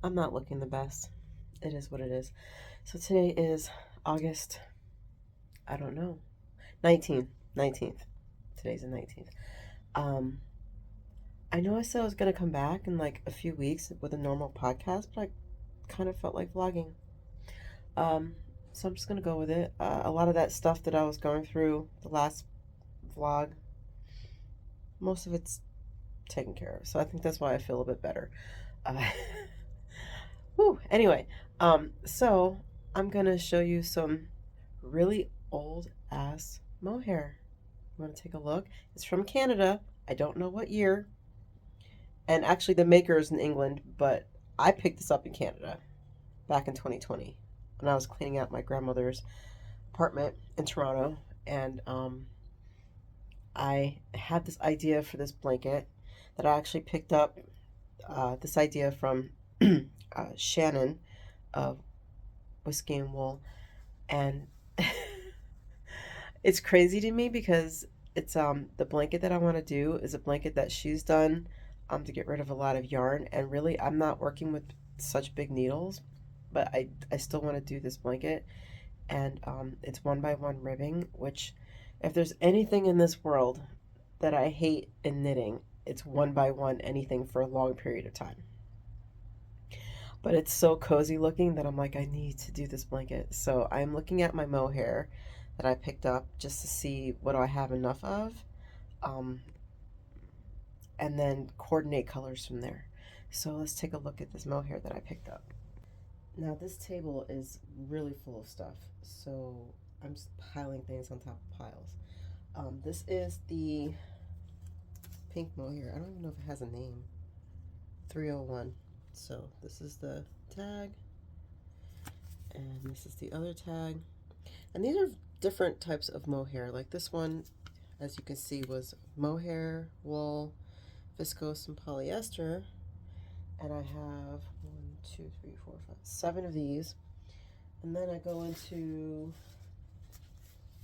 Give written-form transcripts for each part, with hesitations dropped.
I'm not looking the best. It is what it is. So today is August, I don't know, 19th. 19th. Today's the 19th. Um, I know I said I was going to come back in like a few weeks with a normal podcast, but I kind of felt like vlogging. Um, so I'm just going to go with it. A lot of that stuff that I was going through the last vlog, most of it's taken care of. So I think that's why I feel a bit better. Uh, Whew, anyway, so I'm gonna show you some really old ass mohair. You wanna take a look? It's from Canada. I don't know what year. And actually the maker is in England, but I picked this up in Canada back in 2020 when I was cleaning out my grandmother's apartment in Toronto. And I had this idea for this blanket that I actually picked up this idea from Shannon of Whiskey and Wool. And it's crazy to me because it's the blanket that I want to do is a blanket that she's done to get rid of a lot of yarn, and really I'm not working with such big needles, but I still want to do this blanket. And it's 1 by 1 ribbing, which if there's anything in this world that I hate in knitting, it's 1 by 1 anything for a long period of time. But it's so cozy looking that I'm like, I need to do this blanket. So I'm looking at my mohair that I picked up just to see what do I have enough of, um, and then coordinate colors from there. So let's take a look at this mohair that I picked up. Now this table is really full of stuff, so I'm just piling things on top of piles. This is the pink mohair. I don't even know if it has a name. 301. So this is the tag, and this is the other tag. And these are different types of mohair. Like this one, as you can see, was mohair, wool, viscose, and polyester. And I have 7 of these. And then I go into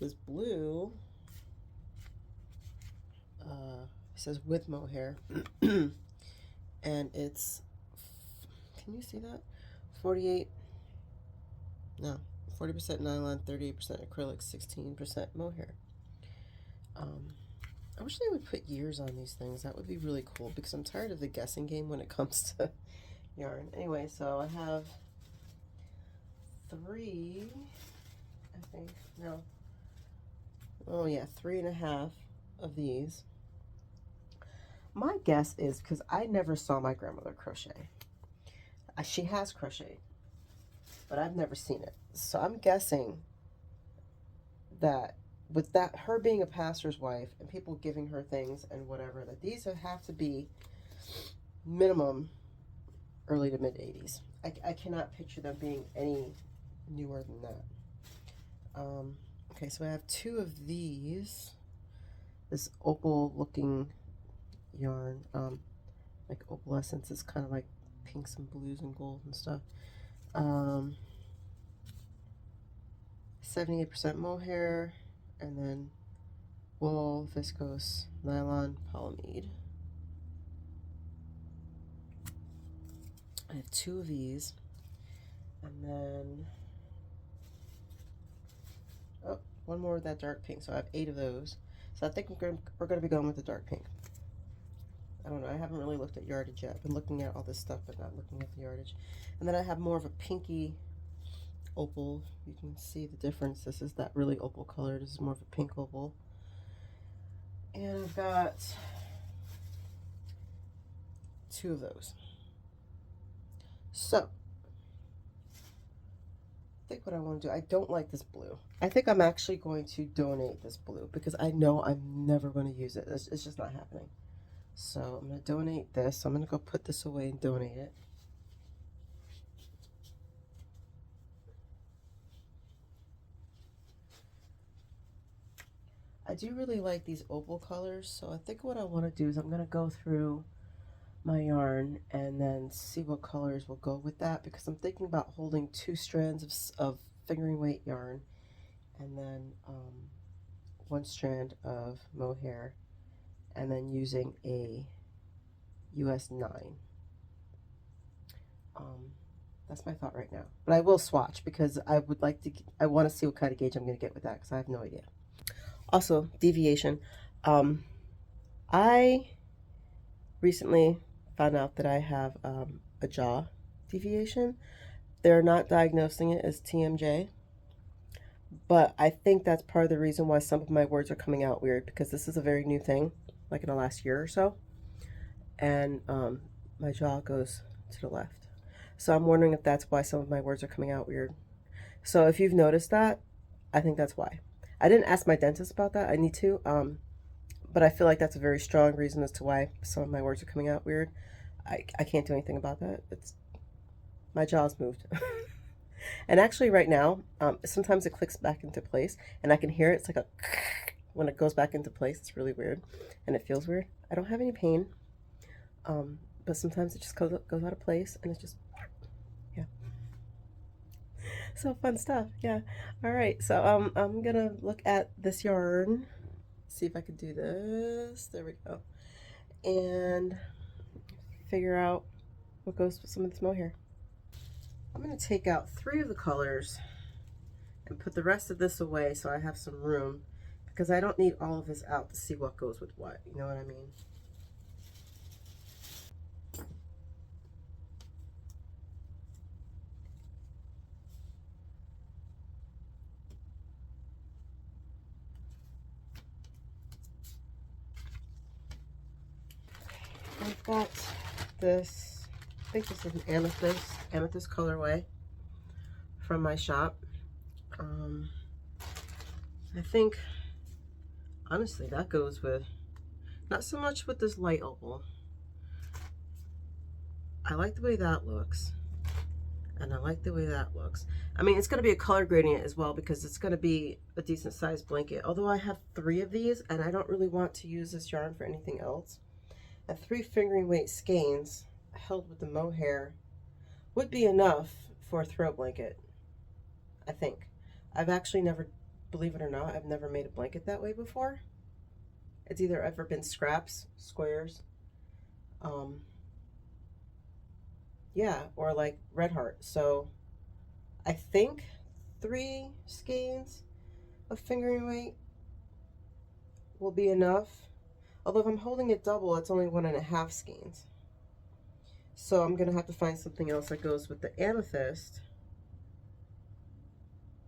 this blue. It says with mohair. And it's, can you see that? 48, no, 40% nylon, 38% acrylic, 16% mohair. I wish they would put years on these things. That would be really cool because I'm tired of the guessing game when it comes to yarn. Anyway, so I have 3, I think, no. Oh yeah, 3.5 of these. My guess is because I never saw my grandmother crochet. She has crocheted, but I've never seen it. So I'm guessing that with that, her being a pastor's wife and people giving her things and whatever, that these have to be minimum early to mid 80s. I cannot picture them being any newer than that. Okay, so I have 2 of these. This opal looking yarn, like opalescence is kind of like pinks and blues and gold and stuff. 78% mohair, and then wool, viscose, nylon, polyamide. I have 2 of these, and then oh, one more with that dark pink. So I have 8 of those. So I think we're going to be going with the dark pink. I don't know. I haven't really looked at yardage yet. I've been looking at all this stuff, but not looking at the yardage. And then I have more of a pinky opal. You can see the difference. This is that really opal color. This is more of a pink opal. And I've got 2 of those. So I think what I want to do, I don't like this blue. I think I'm actually going to donate this blue because I know I'm never going to use it. It's just not happening. So I'm going to donate this. So I'm going to go put this away and donate it. I do really like these opal colors, so I think what I want to do is I'm going to go through my yarn and then see what colors will go with that, because I'm thinking about holding 2 strands of fingering weight yarn and then 1 strand of mohair, and then using a US 9. That's my thought right now. But I will swatch because I would like to, I want to see what kind of gauge I'm going to get with that because I have no idea. Also, deviation. I recently found out that I have a jaw deviation. They're not diagnosing it as TMJ, but I think that's part of the reason why some of my words are coming out weird because this is a very new thing, like in the last year or so. And my jaw goes to the left. So I'm wondering if that's why some of my words are coming out weird. So if you've noticed that, I think that's why. I didn't ask my dentist about that. I need to. But I feel like that's a very strong reason as to why some of my words are coming out weird. I can't do anything about that. It's my jaw's moved. And actually right now, sometimes it clicks back into place and I can hear it. It's like a when it goes back into place. It's really weird and it feels weird. I don't have any pain. But sometimes it just goes out of place and it's just, yeah. So fun stuff. Yeah. All right. So I'm gonna look at this yarn, see if I can do this. There we go. And figure out what goes with some of this mohair. I'm gonna take out 3 of the colors and put the rest of this away so I have some room because I don't need all of this out to see what goes with what. You know what I mean? I've got this, I think this is an amethyst colorway from my shop. I think, honestly, that goes with, not so much with this light opal. I like the way that looks, and I like the way that looks. I mean, it's going to be a color gradient as well because it's going to be a decent sized blanket. Although I have 3 of these, and I don't really want to use this yarn for anything else. And 3 fingering weight skeins held with the mohair would be enough for a throw blanket, I think. I've actually never, believe it or not, I've never made a blanket that way before. It's either ever been scraps, squares, yeah, or like red heart. So I think 3 skeins of fingering weight will be enough. Although if I'm holding it double, it's only 1.5 skeins. So I'm gonna have to find something else that goes with the amethyst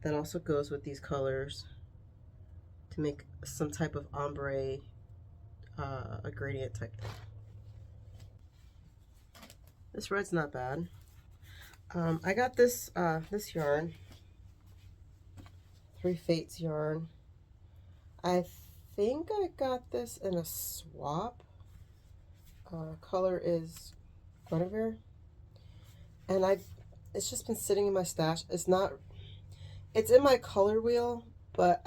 that also goes with these colors to make some type of ombre, a gradient type thing. This red's not bad. I got this this yarn, 3 Fates yarn. I think I got this in a swap. Color is Guinevere, and it's just been sitting in my stash. It's in my color wheel, but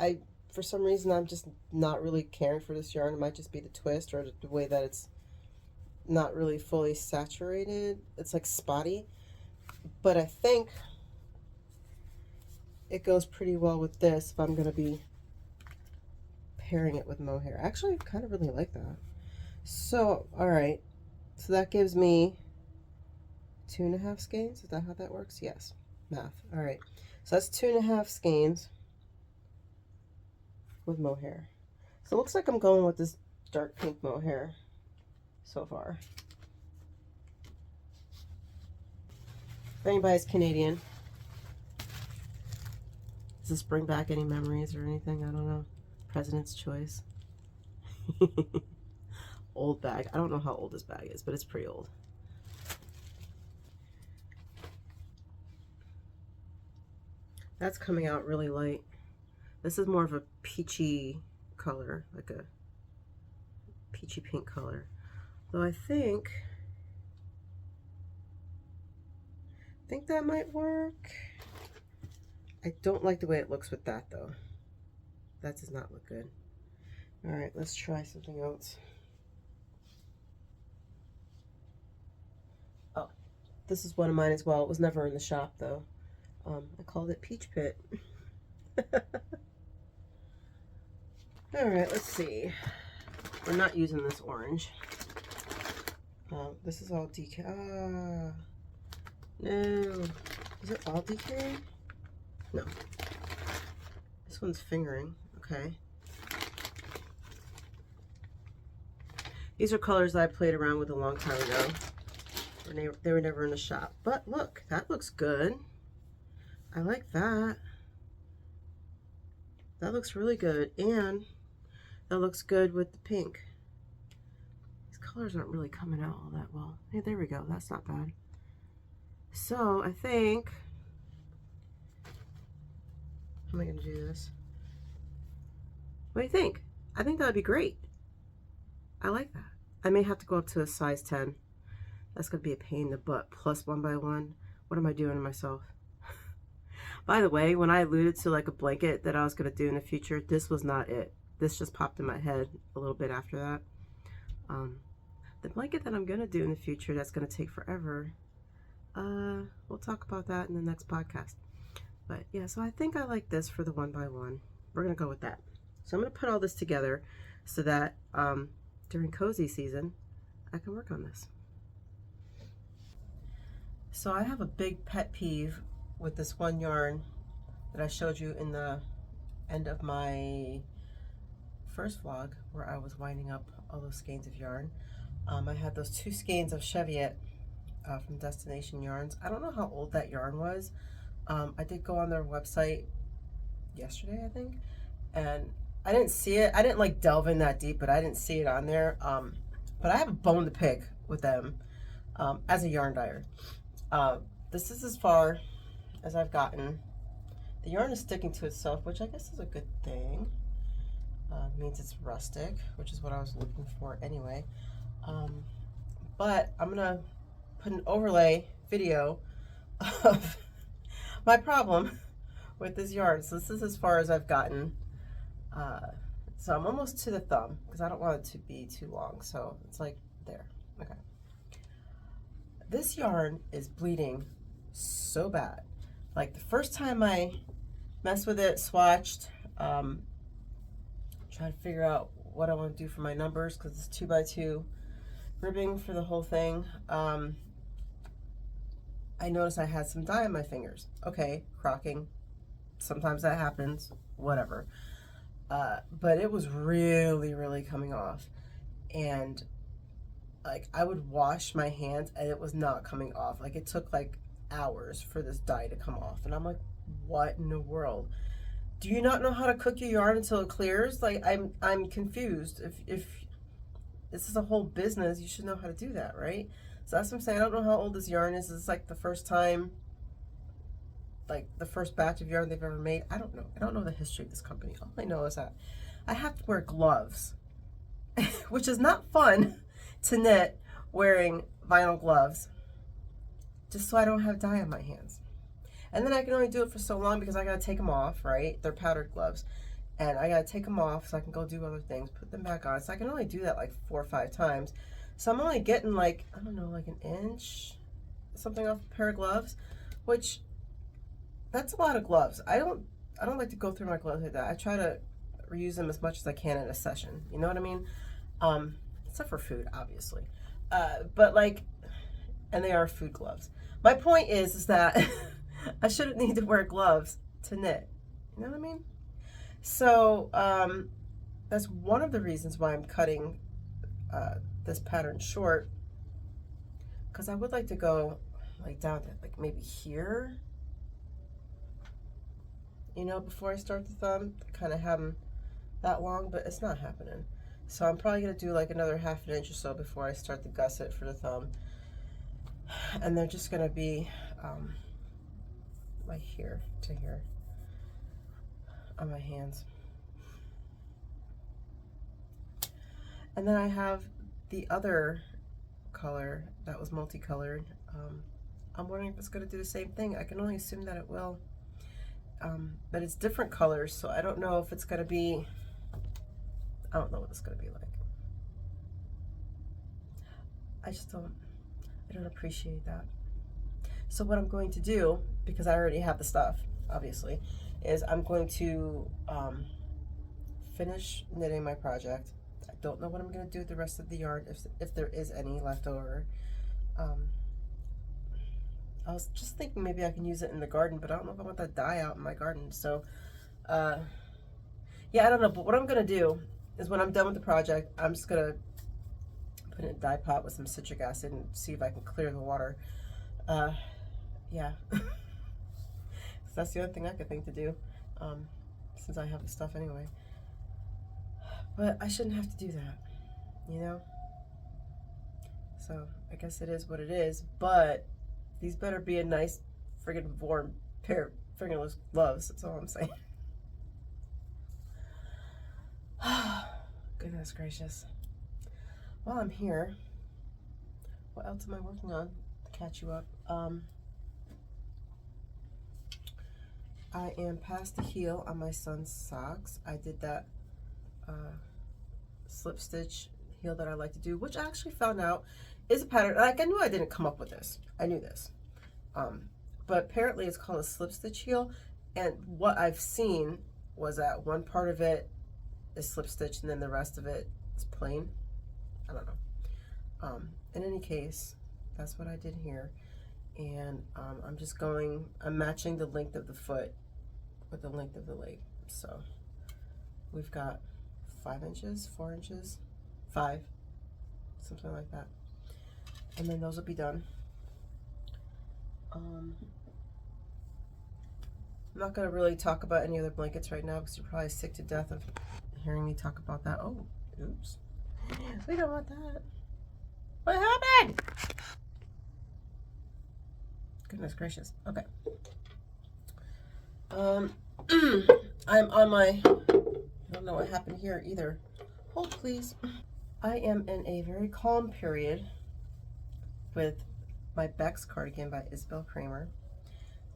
for some reason I'm just not really caring for this yarn. It might just be the twist or the way that it's not really fully saturated. It's like spotty, but I think it goes pretty well with this if I'm gonna be pairing it with mohair. Actually, I kind of really like that. So, all right, so that gives me 2.5 skeins. Is that how that works? Yes, math. All right, so that's 2.5 skeins with mohair. So it looks like I'm going with this dark pink mohair so far. If anybody's Canadian, does this bring back any memories or anything? I don't know. President's choice. Old bag. I don't know how old this bag is, but it's pretty old. That's coming out really light. This is more of a peachy color, like a peachy pink color. Though I think that might work. I don't like the way it looks with that though. That does not look good. All right, let's try something else. Oh, this is one of mine as well. It was never in the shop though. I called it Peach Pit. All right, let's see. We're not using this orange. This is all decal. No. Is it all DK? No. This one's fingering. Okay. These are colors that I played around with a long time ago. They were never in the shop. But look, that looks good. I like that. That looks really good. And that looks good with the pink. These colors aren't really coming out all that well. Hey, there we go. That's not bad. So I think, how am I going to do this? What do you think? I think that would be great. I like that. I may have to go up to a size 10. That's going to be a pain in the butt. Plus 1 by 1. What am I doing to myself? By the way, when I alluded to like a blanket that I was going to do in the future, this was not it. This just popped in my head a little bit after that. The blanket that I'm going to do in the future that's going to take forever, we'll talk about that in the next podcast. But yeah, so I think I like this for the 1 by 1. We're going to go with that. So I'm going to put all this together so that during cozy season, I can work on this. So I have a big pet peeve with this one yarn that I showed you in the end of my first vlog where I was winding up all those skeins of yarn. I had those 2 skeins of Cheviot from Destination Yarns. I don't know how old that yarn was. I did go on their website yesterday, I think, and I didn't see it. I didn't like delve in that deep, but I didn't see it on there. But I have a bone to pick with them as a yarn dyer. This is as far as I've gotten. The yarn is sticking to itself, which I guess is a good thing. Means it's rustic, which is what I was looking for anyway. But I'm gonna put an overlay video of my problem with this yarn. So this is as far as I've gotten. So I'm almost to the thumb because I don't want it to be too long. So it's like there. Okay. This yarn is bleeding so bad. Like the first time I messed with it, swatched, trying to figure out what I want to do for my numbers because it's 2 by 2 ribbing for the whole thing. I noticed I had some dye on my fingers. Okay, crocking. Sometimes that happens, whatever. But it was really, really coming off. And like I would wash my hands and it was not coming off. Like it took like hours for this dye to come off. And I'm like, what in the world? Do you not know how to cook your yarn until it clears? Like I'm confused. If this is a whole business, you should know how to do that, right? So that's what I'm saying. I don't know how old this yarn is. It's like the first time, like the first batch of yarn they've ever made. I don't know. I don't know the history of this company. All I know is that I have to wear gloves, which is not fun to knit wearing vinyl gloves, just so I don't have dye on my hands. And then I can only do it for so long because I gotta take them off, right? They're powdered gloves. And I gotta take them off so I can go do other things, put them back on. So I can only do that like 4 or 5 times. So I'm only getting like, I don't know, like an inch, something off a pair of gloves, which that's a lot of gloves. I don't like to go through my gloves like that. I try to reuse them as much as I can in a session. You know what I mean? Except for food, obviously. But like, and they are food gloves. My point is that I shouldn't need to wear gloves to knit. You know what I mean? So that's one of the reasons why I'm cutting this pattern short, because I would like to go like down to like maybe here, you know, before I start the thumb, kind of have them that long, but it's not happening. So I'm probably going to do like another 1/2 inch or so before I start the gusset for the thumb. And they're just going to be like here to here on my hands. And then I have the other color that was multicolored. I'm wondering if it's going to do the same thing. I can only assume that it will. But it's different colors, so I don't know if it's going to be, I don't know what it's going to be like. I don't appreciate that. So what I'm going to do, because I already have the stuff, obviously, is I'm going to finish knitting my project. I don't know what I'm going to do with the rest of the yarn, if there is any left over. I'll I was just thinking maybe I can use it in the garden, but I don't know if I want that dye out in my garden. So, yeah, I don't know. But what I'm going to do is when I'm done with the project, I'm just going to put it in a dye pot with some citric acid and see if I can clear the water. Yeah. So that's the other thing I could think to do, since I have the stuff anyway. But I shouldn't have to do that, you know? So I guess it is what it is, but these better be a nice friggin' warm pair of fingerless gloves. That's all I'm saying. Goodness gracious. While I'm here, what else am I working on to catch you up? I am past the heel on my son's socks. I did that slip stitch heel that I like to do, which I actually found out is a pattern. Like, I knew I didn't come up with this. I knew this. But apparently it's called a slip stitch heel. And what I've seen was that one part of it is slip stitched and then the rest of it is plain. I don't know. In any case, that's what I did here. And I'm matching the length of the foot with the length of the leg. So we've got 5 inches, 4 inches, 5, something like that. And then those will be done. I'm not going to really talk about any other blankets right now because you're probably sick to death of hearing me talk about that. Oh, oops. We don't want that. What happened? Goodness gracious. Okay. I'm on my, I don't know what happened here either. Hold please. I am in a very calm period with my Beccs cardigan by Isabell Kraemer.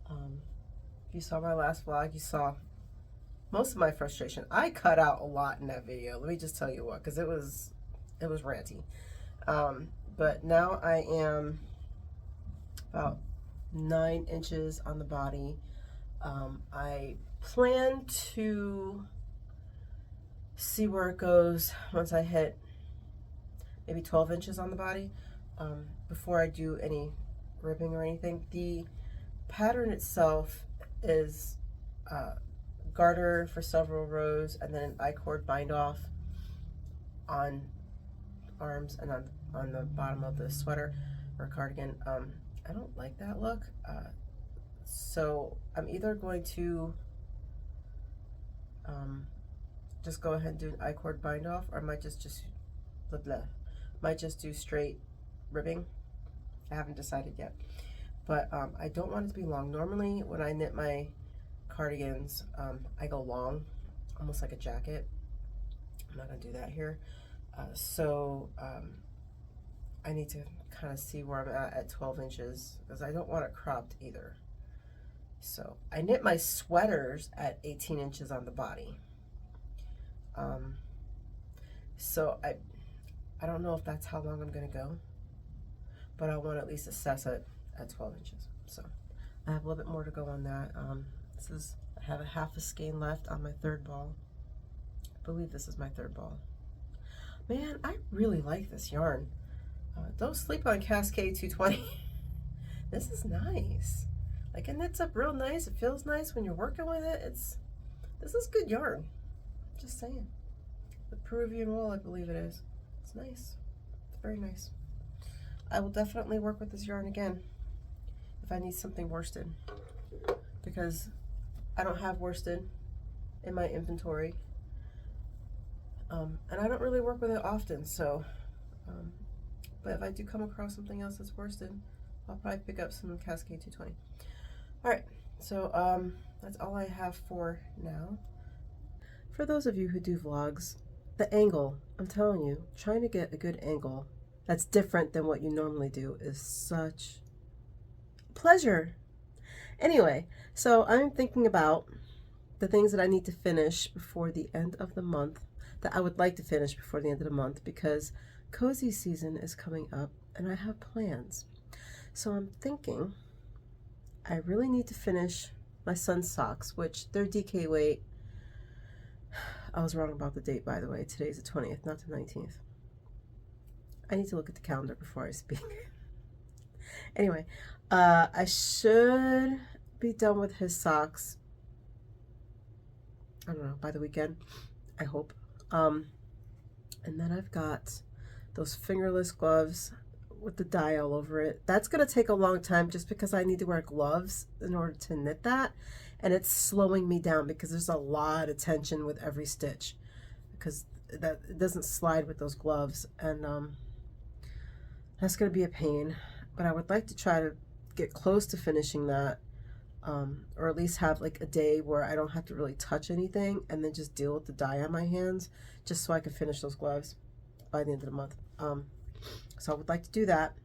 If you saw my last vlog, you saw most of my frustration. I cut out a lot in that video. Let me just tell you what, because it was ranty. But now I am about 9 inches on the body. I plan to see where it goes once I hit maybe 12 inches on the body, before I do any ribbing or anything. The pattern itself is garter for several rows and then an I-cord bind off on arms and on the bottom of the sweater or cardigan. I don't like that look, so I'm either going to just go ahead and do an I-cord bind off, or I might just might just do straight ribbing. I haven't decided yet, but I don't want it to be long. Normally when I knit my cardigans, I go long, almost like a jacket. I'm not gonna do that here. So I need to kind of see where I'm at 12 inches because I don't want it cropped either. So I knit my sweaters at 18 inches on the body. So I don't know if that's how long I'm gonna go, but I want to at least assess it at 12 inches. So I have a little bit more to go on that. I have a half a skein left on my 3rd ball. I believe this is my 3rd ball. Man, I really like this yarn. Don't sleep on Cascade 220. This is nice. Like, it knits up real nice. It feels nice when you're working with it. This is good yarn. Just saying. The Peruvian wool, I believe it is. It's nice. It's very nice. I will definitely work with this yarn again if I need something worsted, because I don't have worsted in my inventory, and I don't really work with it often. So, but if I do come across something else that's worsted, I'll probably pick up some Cascade 220. All right, so that's all I have for now. For those of you who do vlogs, the angle, I'm telling you, trying to get a good angle that's different than what you normally do is such pleasure. Anyway, so I'm thinking about the things that I need to finish before the end of the month, that I would like to finish before the end of the month, because cozy season is coming up and I have plans. So I'm thinking I really need to finish my son's socks, which they're DK weight. I was wrong about the date, by the way. Today's the 20th, not the 19th. I need to look at the calendar before I speak. Anyway, I should be done with his socks, I don't know, by the weekend, I hope. Um, and then I've got those fingerless gloves with the dye all over it. That's going to take a long time just because I need to wear gloves in order to knit that. And it's slowing me down because there's a lot of tension with every stitch because that it doesn't slide with those gloves. And that's going to be a pain. But I would like to try to get close to finishing that, or at least have like a day where I don't have to really touch anything and then just deal with the dye on my hands just so I can finish those gloves by the end of the month. So I would like to do that.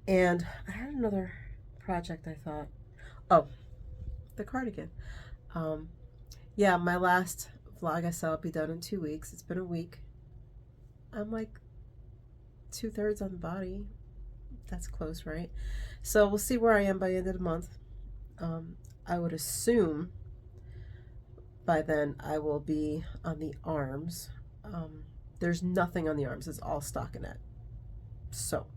And I had another project I thought. Oh, the cardigan. Yeah, my last vlog I said will be done in 2 weeks. It's been a week. I'm like 2/3 on the body. That's close, right? So we'll see where I am by the end of the month. I would assume by then I will be on the arms. There's nothing on the arms. It's all stockinette. So,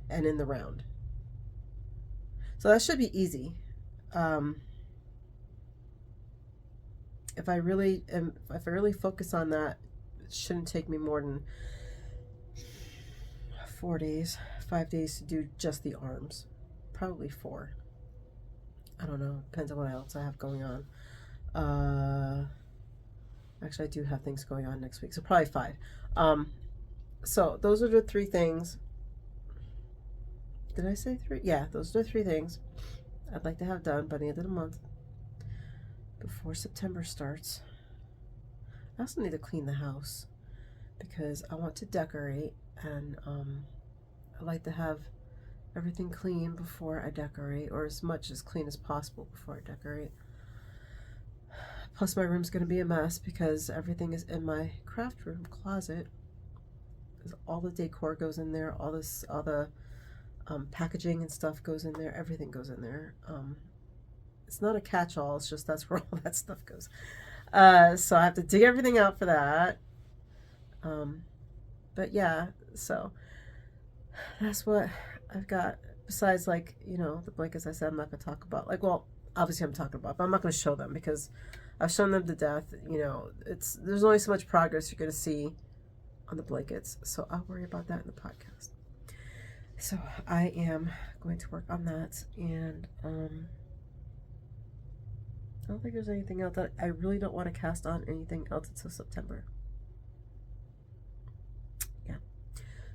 and in the round. So that should be easy. If I really focus on that, it shouldn't take me more than 4 days, 5 days to do just the arms. Probably 4. I don't know. Depends on what else I have going on. Actually, I do have things going on next week, so probably 5. So those are the 3 things. Did I say 3? Yeah, those are the 3 things I'd like to have done by the end of the month before September starts. I also need to clean the house because I want to decorate, and I like to have everything clean before I decorate, or as much as clean as possible before I decorate. Plus my room's going to be a mess because everything is in my craft room closet. All the decor goes in there, all the packaging and stuff goes in there, everything goes in there. It's not a catch-all, it's just that's where all that stuff goes. So I have to dig everything out for that. But yeah, so that's what I've got. Besides, like, you know, the blankets I said I'm not going to talk about. Like, well, obviously I'm talking about, but I'm not going to show them because I've shown them to death. You know, there's only so much progress you're going to see on the blankets. So I'll worry about that in the podcast. So I am going to work on that. And I don't think there's anything else. I really don't want to cast on anything else until September. Yeah.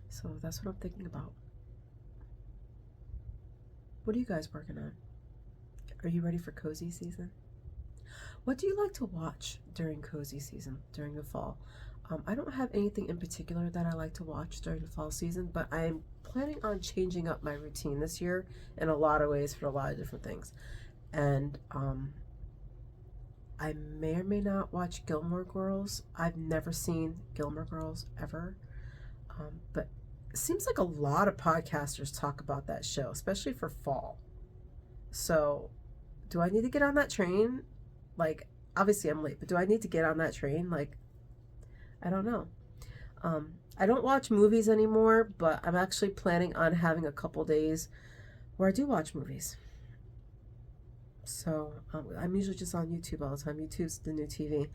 So that's what I'm thinking about. What are you guys working on? Are you ready for cozy season? What do you like to watch during cozy season, during the fall? I don't have anything in particular that I like to watch during the fall season, but I'm planning on changing up my routine this year in a lot of ways for a lot of different things. And I may or may not watch Gilmore Girls. I've never seen Gilmore Girls ever, but it seems like a lot of podcasters talk about that show, especially for fall. So do I need to get on that train? Like, obviously I'm late, but do I need to get on that train? Like, I don't know. I don't watch movies anymore, but I'm actually planning on having a couple days where I do watch movies. So I'm usually just on YouTube all the time. YouTube's the new TV.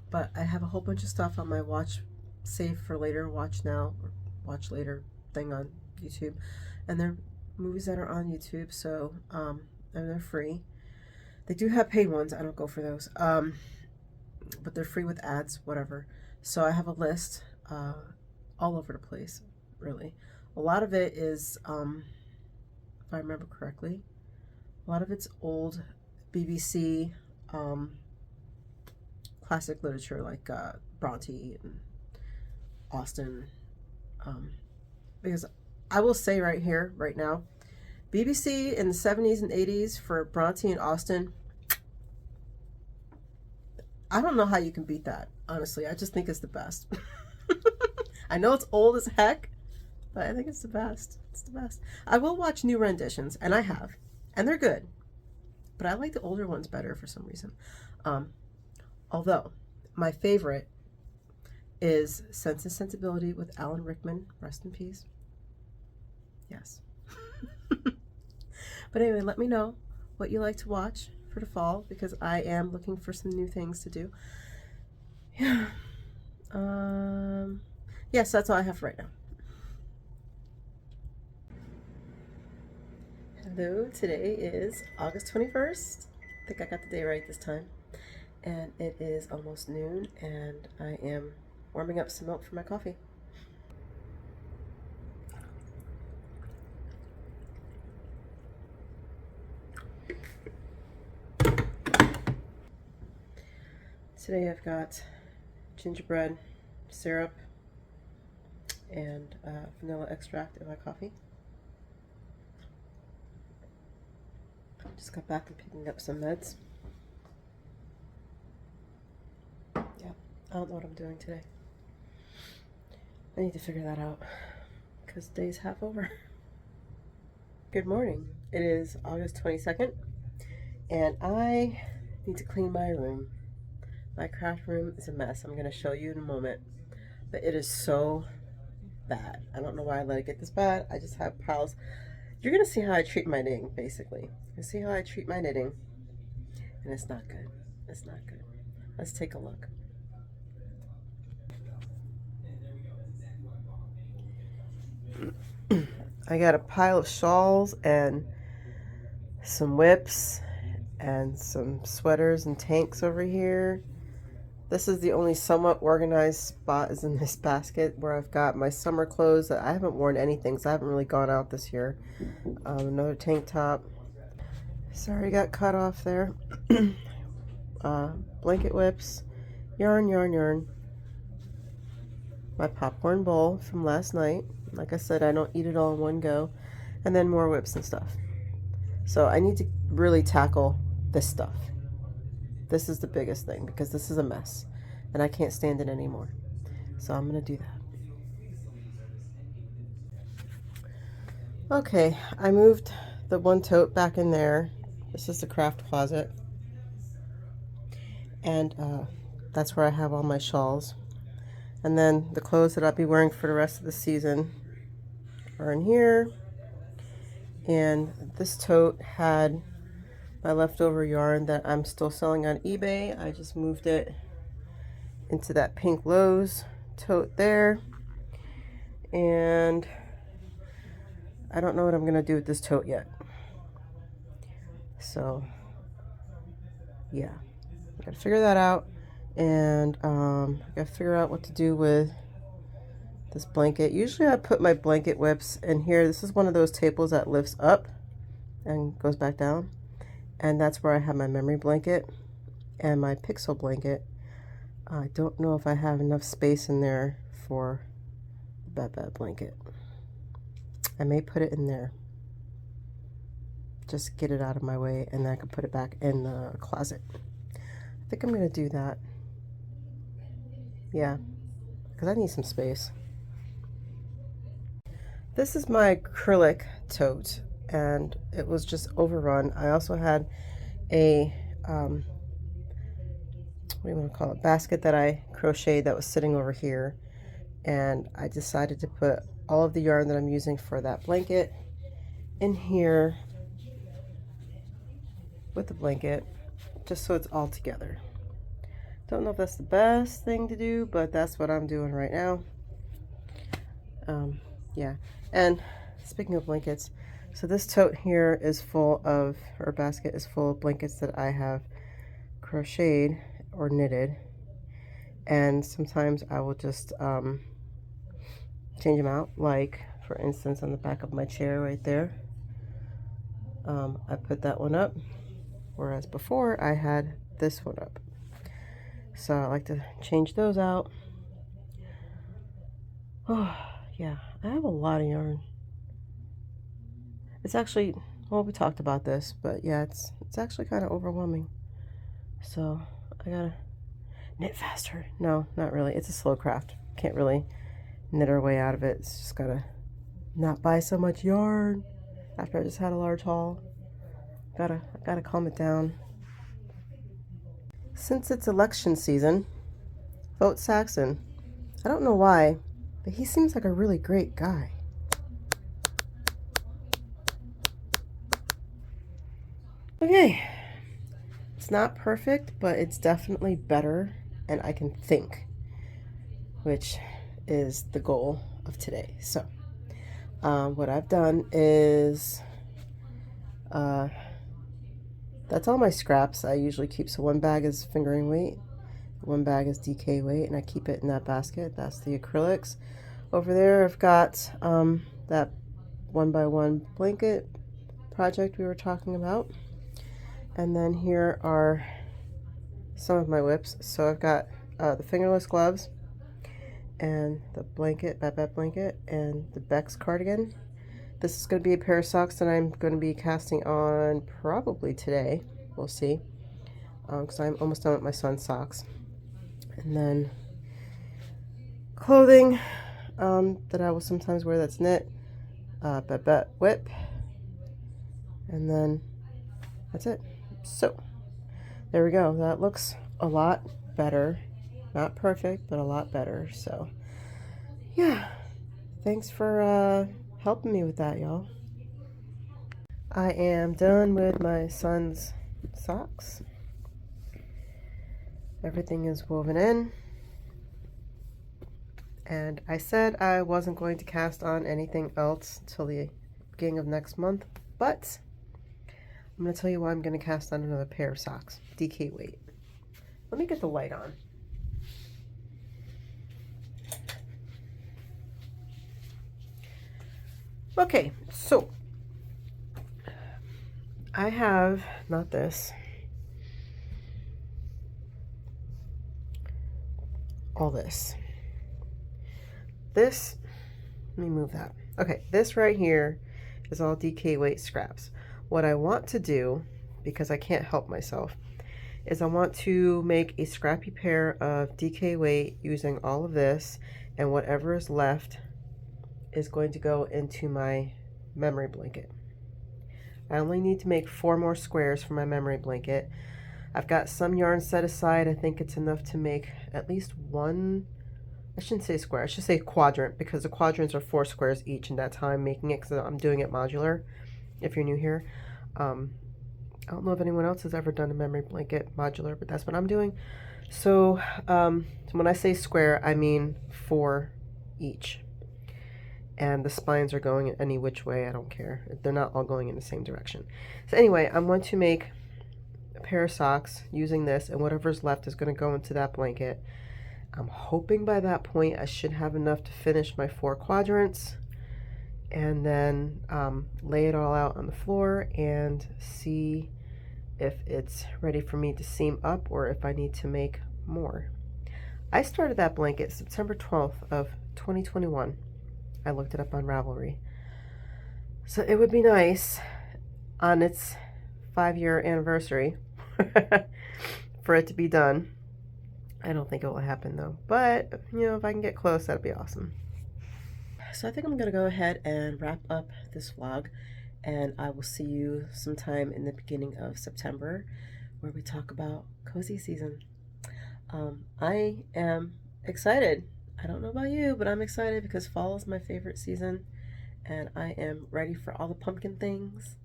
But I have a whole bunch of stuff on my watch, save for later, watch now, or watch later thing on YouTube. And they're movies that are on YouTube, so and they're free. They do have paid ones. I don't go for those. But they're free with ads, whatever. So I have a list all over the place, really. A lot of it is, if I remember correctly, a lot of it's old BBC classic literature like Bronte and Austen. Because I will say right here, right now, BBC in the 70s and 80s for Bronte and Austen, I don't know how you can beat that, honestly. I just think it's the best. I know it's old as heck, but I think it's the best. It's the best. I will watch new renditions, and I have, and they're good. But I like the older ones better for some reason. Although, my favorite is Sense and Sensibility with Alan Rickman, rest in peace. Yes. But anyway, let me know what you like to watch for the fall, because I am looking for some new things to do. Yeah. Yes, that's all I have for right now. Hello, today is August 21st. I think I got the day right this time. And it is almost noon, and I am warming up some milk for my coffee. Today I've got gingerbread syrup and vanilla extract in my coffee. Just got back from picking up some meds. Yeah, I don't know what I'm doing today. I need to figure that out because the day's half over. Good morning. It is August 22nd, and I need to clean my room. My craft room is a mess. I'm going to show you in a moment, but it is so bad. I don't know why I let it get this bad. I just have piles. You're going to see how I treat my knitting, basically. You see how I treat my knitting, and it's not good. It's not good. Let's take a look. I got a pile of shawls and some whips and some sweaters and tanks over here. This is the only somewhat organized spot is in this basket where I've got my summer clothes that I haven't worn anything, so I haven't really gone out this year. Another tank top. Sorry, got cut off there. Blanket whips, yarn. My popcorn bowl from last night. Like I said, I don't eat it all in one go. And then more whips and stuff. So I need to really tackle this stuff. This is the biggest thing because this is a mess and I can't stand it anymore. So I'm going to do that. Okay, I moved the one tote back in there. This is the craft closet. And that's where I have all my shawls. And then the clothes that I'll be wearing for the rest of the season are in here. And this tote had my leftover yarn that I'm still selling on eBay. I just moved it into that pink Lowe's tote there. And I don't know what I'm going to do with this tote yet. So, yeah. I got to figure that out. And I got to figure out what to do with this blanket. Usually I put my blanket whips in here. This is one of those tables that lifts up and goes back down. And that's where I have my memory blanket and my pixel blanket. I don't know if I have enough space in there for the Babette blanket. I may put it in there. Just get it out of my way, and then I can put it back in the closet. I think I'm going to do that. Yeah, because I need some space. This is my acrylic tote, and it was just overrun. I also had a what do you want to call it, basket that I crocheted that was sitting over here, and I decided to put all of the yarn that I'm using for that blanket in here with the blanket, just so it's all together. Don't know if that's the best thing to do, but that's what I'm doing right now. Yeah, and speaking of blankets, so this tote here is full of, or basket is full of blankets that I have crocheted or knitted, and sometimes I will just change them out. Like for instance, on the back of my chair right there, I put that one up, whereas before I had this one up. So I like to change those out. Oh yeah, I have a lot of yarn. It's actually, well, we talked about this, but yeah, it's actually kind of overwhelming. So I gotta knit faster. No, not really. It's a slow craft. Can't really knit our way out of it. It's just gotta not buy so much yarn after I just had a large haul. I gotta calm it down. Since it's election season, vote Saxon. I don't know why, but he seems like a really great guy. Okay, it's not perfect, but it's definitely better, and I can think, which is the goal of today. So, what I've done is, that's all my scraps I usually keep. So one bag is fingering weight, one bag is DK weight, and I keep it in that basket. That's the acrylics. Over there, I've got that 1x1 blanket project we were talking about. And then here are some of my whips. So I've got the fingerless gloves and the blanket, Babette blanket, and the Beccs cardigan. This is going to be a pair of socks that I'm going to be casting on probably today. We'll see. Because I'm almost done with my son's socks. And then clothing that I will sometimes wear that's knit, Babette whip, and then that's it. So there we go. That looks a lot better. Not perfect, but a lot better. So yeah, thanks for helping me with that, y'all. I am done with my son's socks. Everything is woven in. And I said I wasn't going to cast on anything else till the beginning of next month, but I'm going to tell you why I'm going to cast on another pair of socks. DK weight. Let me get the light on. Okay, so I have, not this, all this. This, let me move that. Okay, this right here is all DK weight scraps. What I want to do, because I can't help myself, is I want to make a scrappy pair of DK weight using all of this, and whatever is left is going to go into my memory blanket. I only need to make 4 more squares for my memory blanket. I've got some yarn set aside. I think it's enough to make at least one, I shouldn't say square, I should say quadrant, because the quadrants are 4 squares each, and that's how I'm making it, because I'm doing it modular, if you're new here. I don't know if anyone else has ever done a memory blanket modular, but that's what I'm doing. So when I say square, I mean 4 each. And the spines are going any which way, I don't care. They're not all going in the same direction. So anyway, I'm going to make a pair of socks using this, and whatever's left is going to go into that blanket. I'm hoping by that point I should have enough to finish my 4 quadrants, and then lay it all out on the floor and see if it's ready for me to seam up or if I need to make more. I started that blanket September 12th of 2021. I looked it up on Ravelry. So it would be nice on its 5-year anniversary for it to be done. I don't think it will happen though, but you know, if I can get close, that'd be awesome. So I think I'm gonna go ahead and wrap up this vlog, and I will see you sometime in the beginning of September where we talk about cozy season. I am excited. I don't know about you, but I'm excited because fall is my favorite season, and I am ready for all the pumpkin things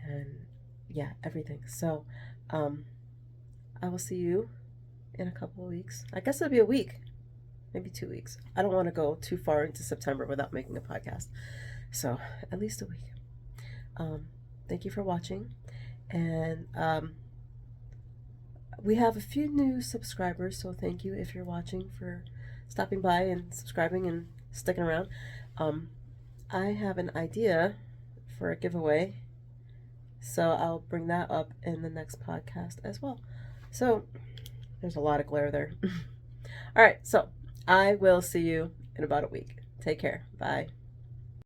and yeah, everything. So I will see you in a couple of weeks. I guess it'll be a week, maybe 2 weeks. I don't want to go too far into September without making a podcast, so at least a week. Thank you for watching, and we have a few new subscribers, so thank you if you're watching for stopping by and subscribing and sticking around. I have an idea for a giveaway, so I'll bring that up in the next podcast as well. So there's a lot of glare there. All right, so I will see you in about a week. Take care. Bye.